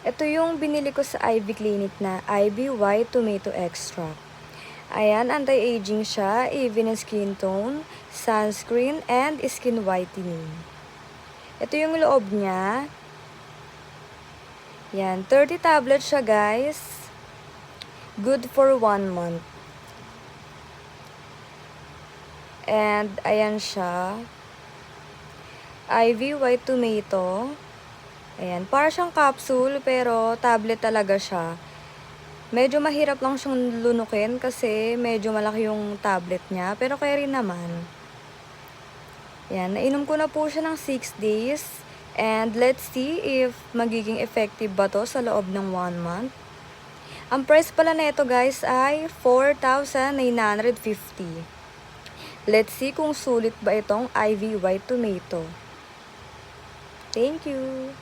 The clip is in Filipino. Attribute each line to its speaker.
Speaker 1: Ito yung binili ko sa Ivy Clinic na Ivy White Tomato Extract. Ayan, anti-aging siya, even skin tone, sunscreen, and skin whitening. Ito yung loob niya. Yan, 30 tablets siya guys. Good for 1 month. And ayan siya. Ivy White Tomato. Ayan, para siyang capsule pero tablet talaga siya. Medyo mahirap lang siyang lunukin kasi medyo malaki yung tablet niya. Pero kaya rin naman. Ayan, nainom ko na po siya ng 6 days. And let's see if magiging effective ba to sa loob ng 1 month. Ang price pala nito guys ay 4,950. Let's see kung sulit ba itong Ivy White Tomato. Thank you!